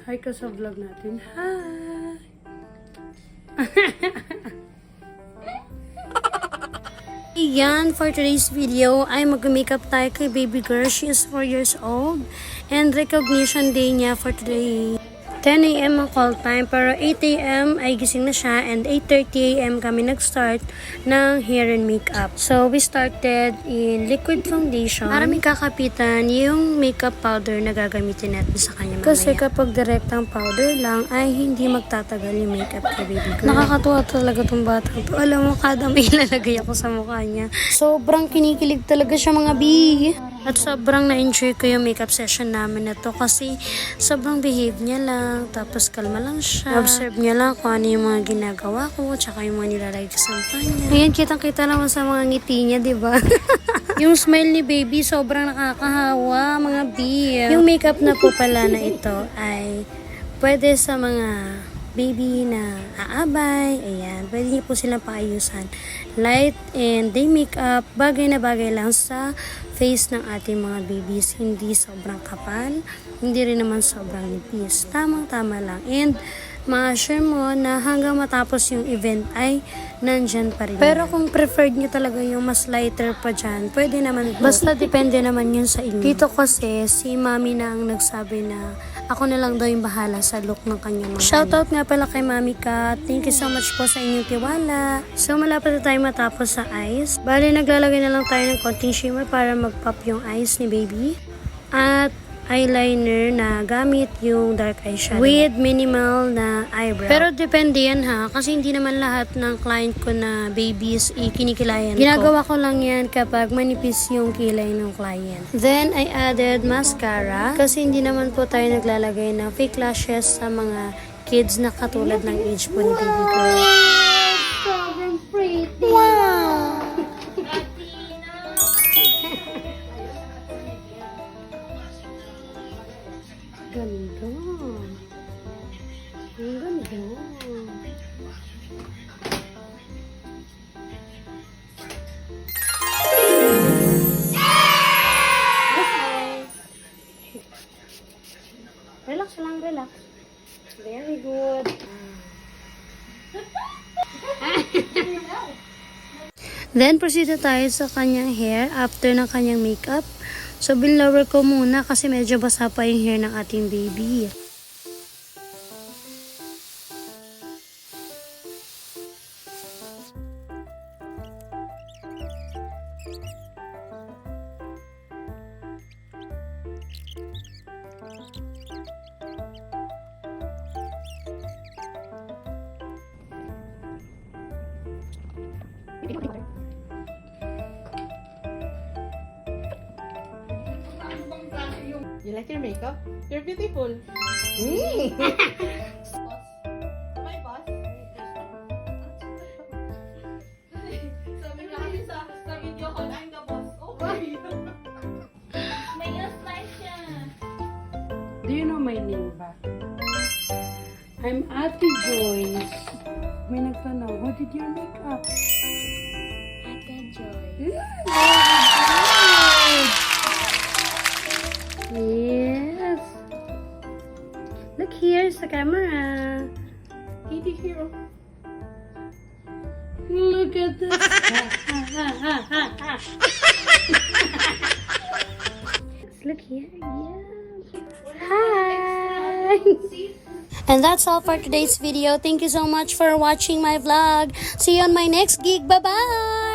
Hi ka sa vlog natin. Hi! Ayan, for today's video ay mag-makeup tayo kay baby girl. She is 4 years old and recognition day niya for today. 10 a.m. ang call time, pero 8 a.m. ay gising na siya and 8:30 a.m. kami nag-start ng hair and makeup. So, we started in liquid foundation para may kakapitan yung makeup powder na gagamitin natin sa kanya mamaya. Kasi kapag direktang powder lang ay hindi magtatagal yung makeup kay baby girl. Nakakatuwa talaga tong batang to. Alam mo, kada may ilalagay ako sa mukha niya. Sobrang kinikilig talaga siya mga bi. At sobrang na-enjoy ko yung makeup session namin na to kasi sobrang behave niya lang, tapos kalma lang siya. Observe niya lang kung ano yung mga ginagawa ko, tsaka yung mga nilalagay ko sa mukha niya. Ayan, kitang-kita naman sa mga ngiti niya, diba? Yung smile ni baby, sobrang nakakahawa, mga bi. Yung makeup na po pala na ito ay pwede sa mga baby na aabay, ayan, pwede niyo po silang paayusan. Light and day makeup, bagay na bagay lang sa face ng ating mga babies. Hindi sobrang kapal, hindi rin naman sobrang nipis. Tamang-tama lang. And ma-assure mo na hanggang matapos yung event ay nandyan pa rin. Pero kung preferred nyo talaga yung mas lighter pa dyan, pwede naman po. Basta depende naman yun sa inyo. Dito kasi, si mami na ang nagsabi na ako na lang daw yung bahala sa look ng kanyang mga shoutout nga pala kay Mami Kat. Thank you so much po sa inyong tiwala. So, malapit na tayo matapos sa eyes. Bali, naglalagay na lang tayo ng konting shimmer para mag-pop yung eyes ni baby. At eyeliner na gamit yung dark eyeshadow with minimal na eyebrow. Pero depende yan ha, kasi hindi naman lahat ng client ko na babies ikinikilayan ko. Ginagawa ko lang yan kapag manipis yung kilay ng client. Then, I added mascara kasi hindi naman po tayo naglalagay ng fake lashes sa mga kids na katulad ng age po ni baby girl. So pretty. Wow! Ganda. Ang ganda. Relax lang, relax. Very good. Then, proceed na tayo sa kanyang hair after ng kanyang makeup. So, binlower ko muna kasi medyo basa pa yung hair ng ating baby. You like your makeup? You're beautiful. My boss? Sabi nga kasi sa video call, I'm the boss. Okay. May slide siya. Do you know my name ba? I'm Ate Joyce. May nagtanong, who did your makeup? Ate Joy. Yes. Look here sa camera. Kitty hero. Look at this. Look here. Yeah. Hi. And that's all for today's video. Thank you so much for watching my vlog. See you on my next gig. Bye-bye.